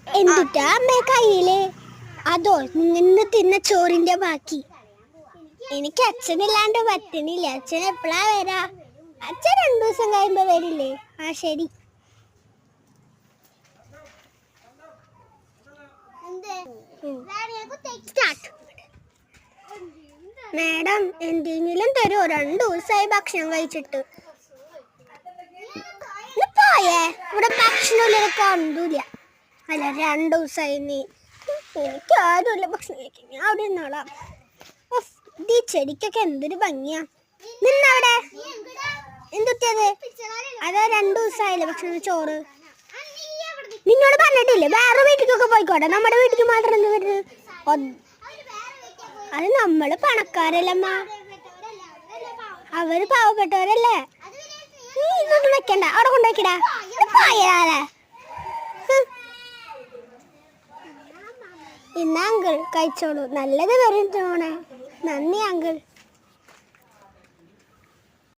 എന്തുട്ടാ അമ്മേ കയ്യില്? അതോ നിന്ന് തിന്ന ചോറിന്റെ ബാക്കി. എനിക്ക് അച്ഛനില്ലാണ്ട് പറ്റണില്ല. അച്ഛൻ എപ്പോഴാ വരാ? അച്ഛൻ 2 ദിവസം കഴിയുമ്പോ വരില്ലേ? ആ ശരി. മാഡം എന്തെങ്കിലും തരുമോ? 2 ദിവസമായി ഭക്ഷണം കഴിച്ചിട്ട്. പോയേ, ഇവിടെ ഭക്ഷണമില്ല, കണ്ടൂല. അല്ല 2 ദിവസമായി. നീ എനിക്ക് ആരുമില്ല ഭക്ഷണം കഴിക്കാൻ. ഞാൻ അവിടെ നിന്നോളാം. ഈ ചെടിക്കൊക്കെ എന്തൊരു ഭംഗിയാ. നിന്നവിടെ എന്തുറ്റത്? അതാ 2 ദിവസമായില്ലേ ഭക്ഷണം ചോറ്. നിന്നോട് പറഞ്ഞിട്ടില്ലേ വേറെ വീട്ടിലേക്കൊക്കെ പോയിക്കോട്ടെ, നമ്മുടെ വീട്ടിലേക്ക് മാത്രം എന്ത് വരുന്നത്? അത് നമ്മള് പണക്കാരല്ലമ്മ, അവര് പാവപ്പെട്ടവരല്ലേ. നീ ഇതൊന്നും വെക്കണ്ട, അവിടെ കൊണ്ടുവയ്ക്കടാ. പോയാലേ ഇന്ന അങ്കിൾ കഴിച്ചോളൂ. നല്ലത് വരും തോണേ. നന്ദി അങ്കിൾ.